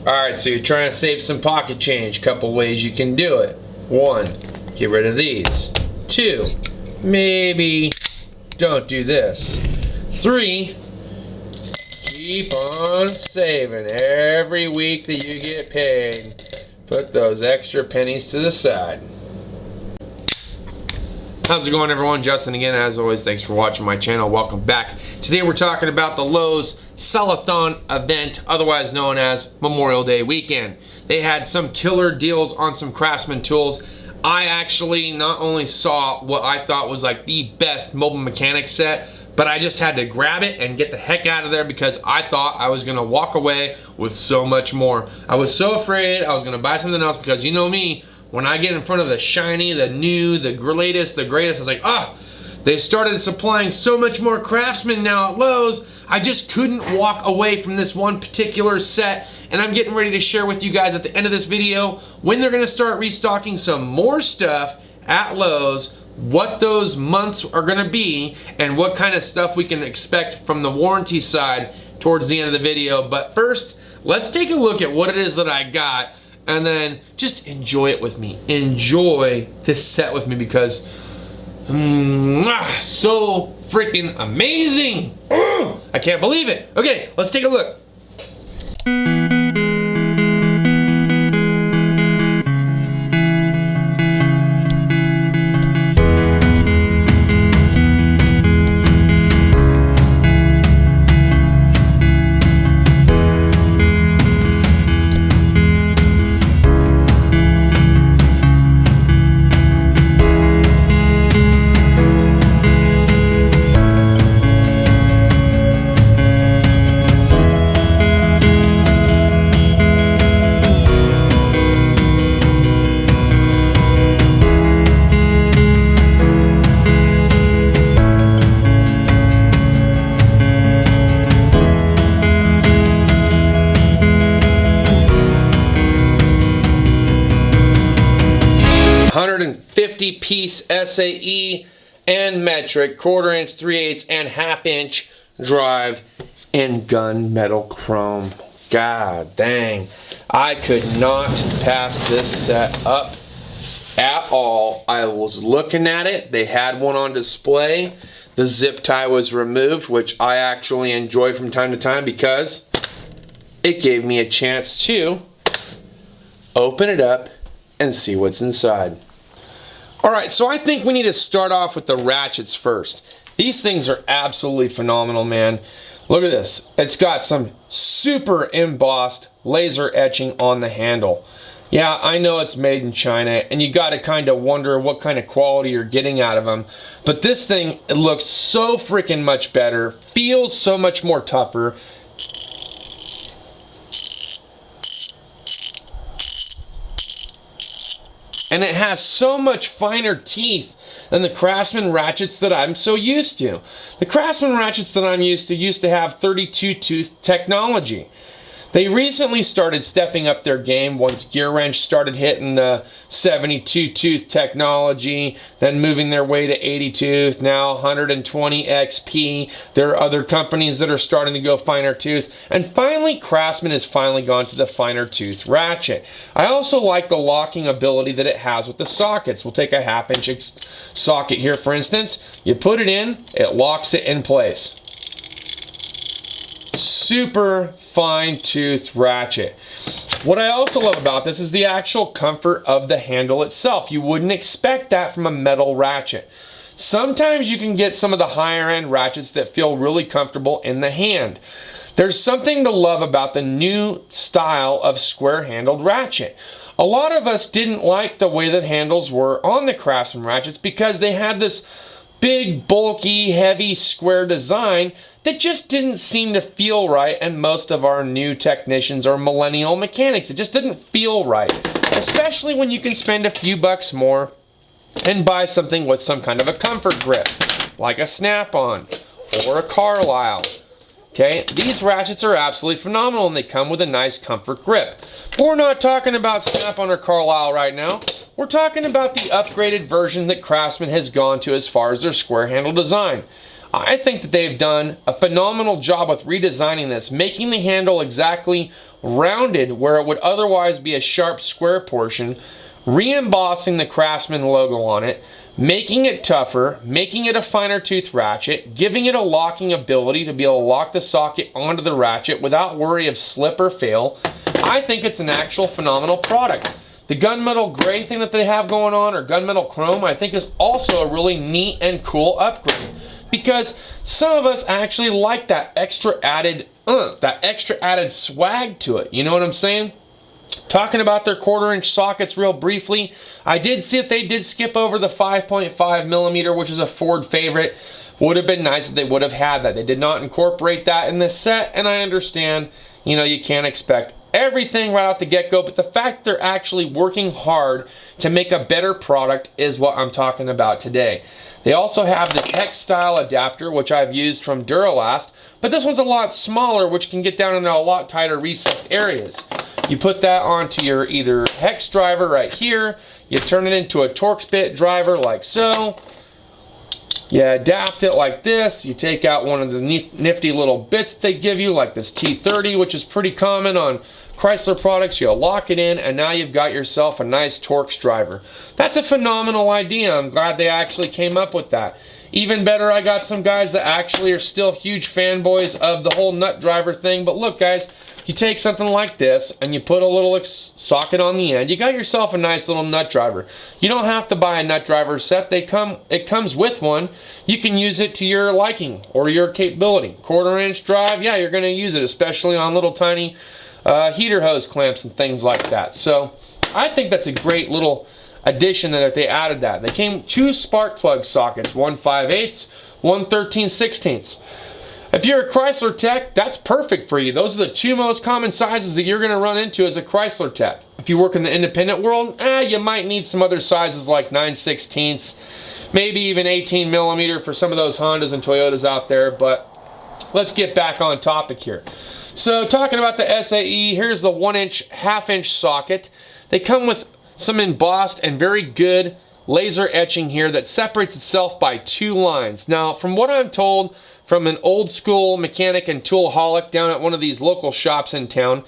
Alright, so you're trying to save some pocket change. Couple ways you can do it. 1, get rid of these. 2, maybe don't do this. 3, keep on saving every week that you get paid. Put those extra pennies to the side. How's it going, everyone? Justin again. As always, thanks for watching my channel. Welcome back. Today we're talking about the Lowe's Sell-a-thon event, otherwise known as Memorial Day weekend. They had some killer deals on some Craftsman tools. I actually not only saw what I thought was like the best mobile mechanic set, but I just had to grab it and get the heck out of there because I thought I was gonna walk away with so much more. I was so afraid I was gonna buy something else because you know me, when I get in front of the shiny, the new, the latest, the greatest, I was like, they started supplying so much more Craftsman now at Lowe's. I just couldn't walk away from this one particular set, and I'm getting ready to share with you guys at the end of this video when they're gonna start restocking some more stuff at Lowe's, what those months are gonna be, and what kind of stuff we can expect from the warranty side towards the end of the video. But first, let's take a look at what it is that I got, and then just enjoy it with me. Enjoy this set with me because so freaking amazing. I can't believe it. Okay, let's take a look. Piece SAE and metric, 1/4 inch, 3/8, and 1/2 inch drive in gunmetal chrome. God dang, I could not pass this set up at all. I was looking at it. They had one on display. The zip tie was removed, which I actually enjoy from time to time because it gave me a chance to open it up and see what's inside. Alright, so I think we need to start off with the ratchets first. These things are absolutely phenomenal, man. Look at this. It's got some super embossed laser etching on the handle. Yeah, I know it's made in China, and you gotta kind of wonder what kind of quality you're getting out of them. But this thing, it looks so freaking much better, feels so much more tougher. And it has so much finer teeth than the Craftsman ratchets that I'm so used to. The Craftsman ratchets that I'm used to have 32 tooth technology. They recently started stepping up their game once Gear Wrench started hitting the 72 tooth technology, then moving their way to 80 tooth, now 120 XP. There are other companies that are starting to go finer tooth, and finally Craftsman has finally gone to the finer tooth ratchet. I also like the locking ability that it has with the sockets. We'll take a 1/2 inch socket here, for instance. You put it in, it locks it in place. Super fine tooth ratchet. What I also love about this is the actual comfort of the handle itself. You wouldn't expect that from a metal ratchet. Sometimes you can get some of the higher end ratchets that feel really comfortable in the hand. There's something to love about the new style of square handled ratchet. A lot of us didn't like the way the handles were on the Craftsman ratchets because they had this big, bulky, heavy square design that just didn't seem to feel right, and most of our new technicians or millennial mechanics, it just didn't feel right, especially when you can spend a few bucks more and buy something with some kind of a comfort grip, like a Snap-on or a Carlisle. Okay, these ratchets are absolutely phenomenal and they come with a nice comfort grip. But we're not talking about Snap-on or Carlisle right now. We're talking about the upgraded version that Craftsman has gone to as far as their square handle design. I think that they've done a phenomenal job with redesigning this, making the handle exactly rounded where it would otherwise be a sharp square portion, re-embossing the Craftsman logo on it, making it tougher, making it a finer tooth ratchet, giving it a locking ability to be able to lock the socket onto the ratchet without worry of slip or fail. I think it's an actual phenomenal product. The gunmetal gray thing that they have going on, or gunmetal chrome, I think is also a really neat and cool upgrade, because some of us actually like that extra added swag to it. You know what I'm saying? Talking about their 1/4-inch sockets real briefly, I did see that they did skip over the 5.5 millimeter, which is a Ford favorite. Would have been nice if they would have had that. They did not incorporate that in this set, and I understand, you know, you can't expect everything right out the get-go, but the fact they're actually working hard to make a better product is what I'm talking about today. They also have this hex style adapter, which I've used from Duralast, but this one's a lot smaller, which can get down into a lot tighter recessed areas. You put that onto your either hex driver right here, you turn it into a Torx bit driver like so, you adapt it like this, you take out one of the nifty little bits they give you like this T30, which is pretty common on Chrysler products. You lock it in, and now you've got yourself a nice Torx driver. That's a phenomenal idea. I'm glad they actually came up with that. Even better, I got some guys that actually are still huge fanboys of the whole nut driver thing. But look, guys, you take something like this and you put a little socket on the end. You got yourself a nice little nut driver. You don't have to buy a nut driver set. It comes with one. You can use it to your liking or your capability. 1/4-inch drive, yeah, you're going to use it, especially on little tiny heater hose clamps and things like that. So I think that's a great little addition that they added that. They came 2 spark plug sockets, one 5/8, one 13/16. If you're a Chrysler tech, that's perfect for you. Those are the 2 most common sizes that you're going to run into as a Chrysler tech. If you work in the independent world, you might need some other sizes like 9/16, maybe even 18 millimeter for some of those Hondas and Toyotas out there, but let's get back on topic here. So talking about the SAE, here's the 1-inch, 1/2-inch socket. They come with some embossed and very good laser etching here that separates itself by 2 lines. Now, from what I'm told from an old school mechanic and toolaholic down at one of these local shops in town,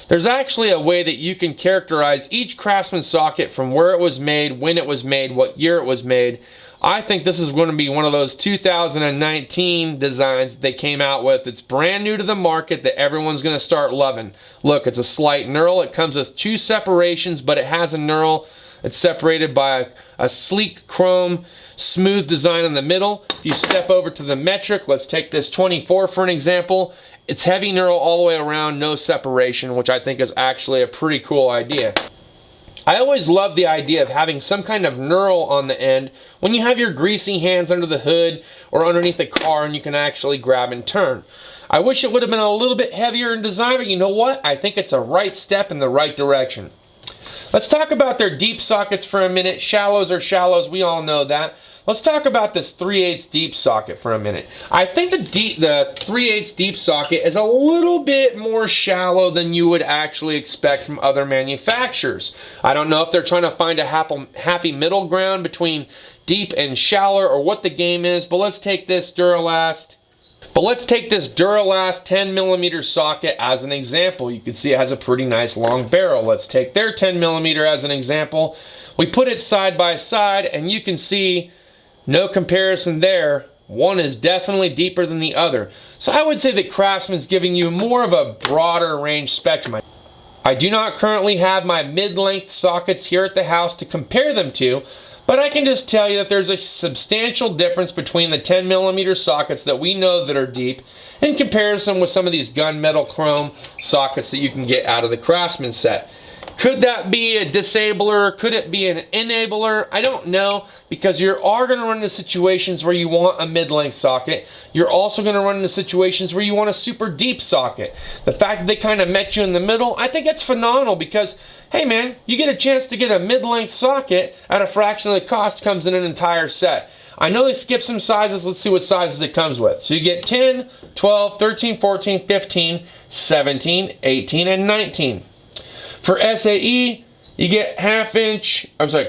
there's actually a way that you can characterize each Craftsman socket from where it was made, when it was made, what year it was made. I think this is going to be one of those 2019 designs that they came out with. It's brand new to the market that everyone's going to start loving. Look, it's a slight knurl. It comes with 2 separations, but it has a knurl. It's separated by a sleek chrome smooth design in the middle. If you step over to the metric, let's take this 24 for an example. It's heavy knurl all the way around, no separation, which I think is actually a pretty cool idea. I always love the idea of having some kind of knurl on the end when you have your greasy hands under the hood or underneath the car and you can actually grab and turn. I wish it would have been a little bit heavier in design, but you know what? I think it's a right step in the right direction. Let's talk about their deep sockets for a minute. Shallows are shallows, we all know that. Let's talk about this 3/8 deep socket for a minute. I think the 3/8 deep socket is a little bit more shallow than you would actually expect from other manufacturers. I don't know if they're trying to find a happy middle ground between deep and shallow or what the game is, but let's take this Duralast 10 millimeter socket as an example. You can see it has a pretty nice long barrel. Let's take their 10 millimeter as an example. We put it side by side and you can see no comparison there. One is definitely deeper than the other. So I would say that Craftsman's giving you more of a broader range spectrum. I do not currently have my mid-length sockets here at the house to compare them to, but I can just tell you that there's a substantial difference between the 10 millimeter sockets that we know that are deep in comparison with some of these gunmetal chrome sockets that you can get out of the Craftsman set. Could that be a disabler? Could it be an enabler? I don't know, because you are going to run into situations where you want a mid-length socket. You're also going to run into situations where you want a super deep socket. The fact that they kind of met you in the middle, I think it's phenomenal because, hey man, you get a chance to get a mid-length socket at a fraction of the cost comes in an entire set. I know they skip some sizes. Let's see what sizes it comes with. So you get 10, 12, 13, 14, 15, 17, 18, and 19. For SAE, You get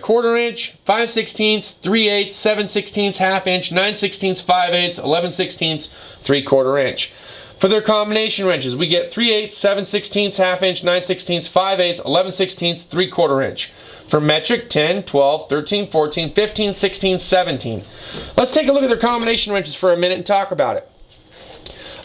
quarter inch, 5/16, 3/8, 7/16, half inch, 9/16, 5/8, 11/16, 3/4 inch. For their combination wrenches, we get 3/8, 7/16, half inch, 9/16, 5/8, 11/16, 3/4 inch. For metric, 10, 12, 13, 14, 15, 16, 17. Let's take a look at their combination wrenches for a minute and talk about it.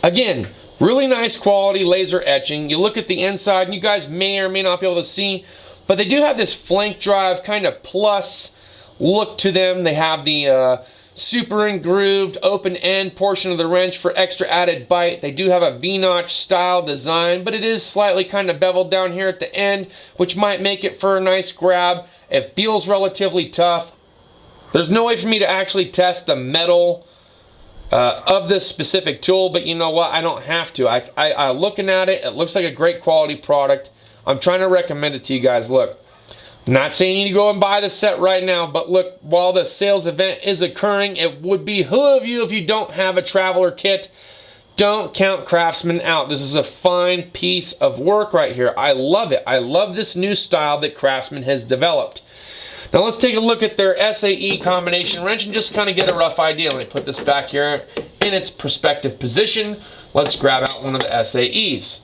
Again, really nice quality laser etching. You look at the inside, and you guys may or may not be able to see, but they do have this flank drive kind of plus look to them. They have the super engrooved open end portion of the wrench for extra added bite. They do have a V-notch style design, but it is slightly kind of beveled down here at the end, which might make it for a nice grab. It feels relatively tough. There's no way for me to actually test the metal of this specific tool, but you know what? I don't have to. I looking at it, it looks like a great quality product. I'm trying to recommend it to you guys. Look, I'm not saying you need to go and buy the set right now, but look, while the sales event is occurring, it would behoove you, if you don't have a Traveler kit, don't count Craftsman out. This is a fine piece of work right here. I love it. I love this new style that Craftsman has developed. Now let's take a look at their SAE combination wrench and just kind of get a rough idea. Let me put this back here in its perspective position. Let's grab out one of the SAEs.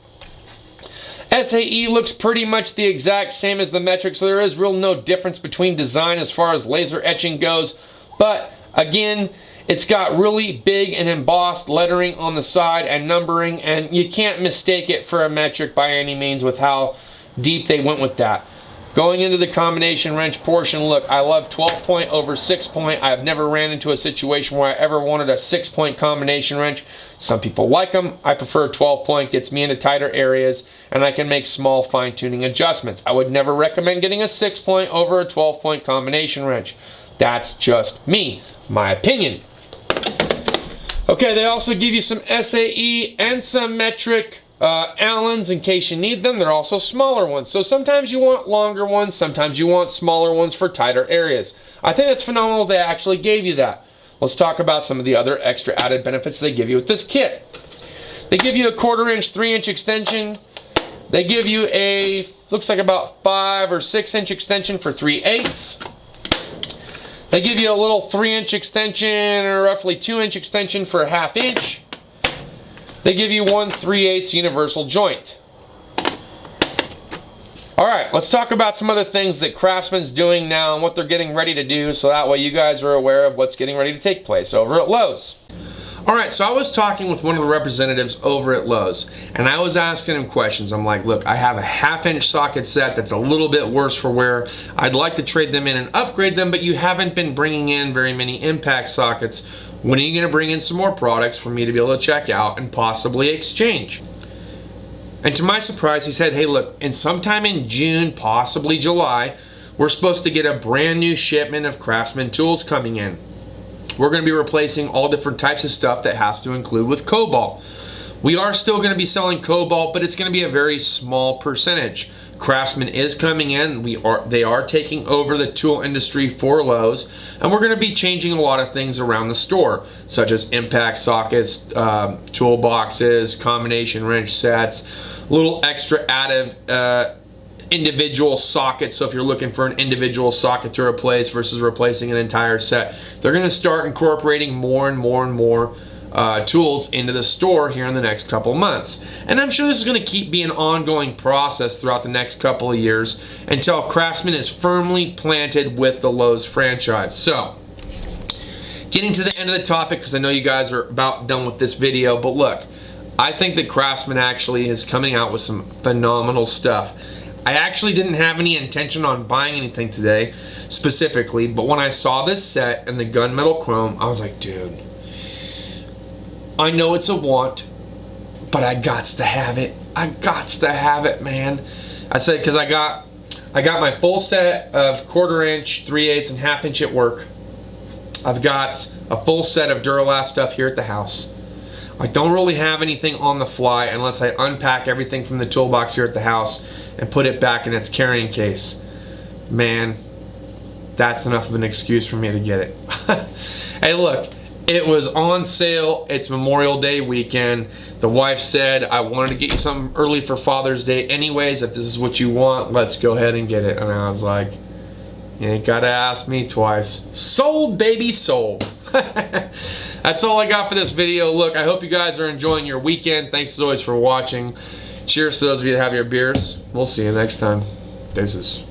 SAE looks pretty much the exact same as the metric, so there is real no difference between design as far as laser etching goes. But again, it's got really big and embossed lettering on the side and numbering, and you can't mistake it for a metric by any means with how deep they went with that. Going into the combination wrench portion, look, I love 12-point over 6-point. I've never ran into a situation where I ever wanted a 6-point combination wrench. Some people like them. I prefer 12-point. Gets me into tighter areas, and I can make small fine-tuning adjustments. I would never recommend getting a 6-point over a 12-point combination wrench. That's just me, my opinion. Okay, they also give you some SAE and some metric Allens in case you need them. They're also smaller ones, so sometimes you want longer ones, sometimes you want smaller ones for tighter areas. I think it's phenomenal they actually gave you that. Let's talk about some of the other extra added benefits they give you with this kit. They give you a 1/4 inch, 3-inch extension. They give you a, looks like about 5 or 6-inch extension for 3/8. They give you a little 3-inch extension or roughly 2-inch extension for a 1/2 inch. They give you one 3/8 universal joint. Alright, let's talk about some other things that Craftsman's doing now and what they're getting ready to do, so that way you guys are aware of what's getting ready to take place over at Lowe's. Alright, so I was talking with one of the representatives over at Lowe's, and I was asking him questions. I'm like, look, I have a 1/2 inch socket set that's a little bit worse for wear. I'd like to trade them in and upgrade them, but you haven't been bringing in very many impact sockets. When are you going to bring in some more products for me to be able to check out and possibly exchange? And to my surprise, he said, hey, look, and sometime in June, possibly July, we're supposed to get a brand new shipment of Craftsman Tools coming in. We're going to be replacing all different types of stuff that has to include with Cobalt. We are still going to be selling Cobalt, but it's going to be a very small percentage. Craftsman is coming in. They are taking over the tool industry for Lowe's, and we're going to be changing a lot of things around the store, such as impact sockets, toolboxes, combination wrench sets, little extra added individual sockets. So if you're looking for an individual socket to replace versus replacing an entire set, they're going to start incorporating more and more tools into the store here in the next couple months. And I'm sure this is going to keep being an ongoing process throughout the next couple of years until Craftsman is firmly planted with the Lowe's franchise. So, getting to the end of the topic, because I know you guys are about done with this video, but look, I think that Craftsman actually is coming out with some phenomenal stuff. I actually didn't have any intention on buying anything today specifically, but when I saw this set and the gunmetal chrome, I was like, dude, I know it's a want, but I gots to have it. I gots to have it, man. I said, because I got my full set of 1/4 inch, 3/8, and 1/2 inch at work. I've got a full set of Duralast stuff here at the house. I don't really have anything on the fly unless I unpack everything from the toolbox here at the house and put it back in its carrying case. Man, that's enough of an excuse for me to get it. Hey, look. It was on sale. It's Memorial Day weekend. The wife said, I wanted to get you something early for Father's Day anyways. If this is what you want, let's go ahead and get it. And I was like, you ain't gotta ask me twice. Sold, baby, sold. That's all I got for this video. Look, I hope you guys are enjoying your weekend. Thanks as always for watching. Cheers to those of you that have your beers. We'll see you next time. Deuces.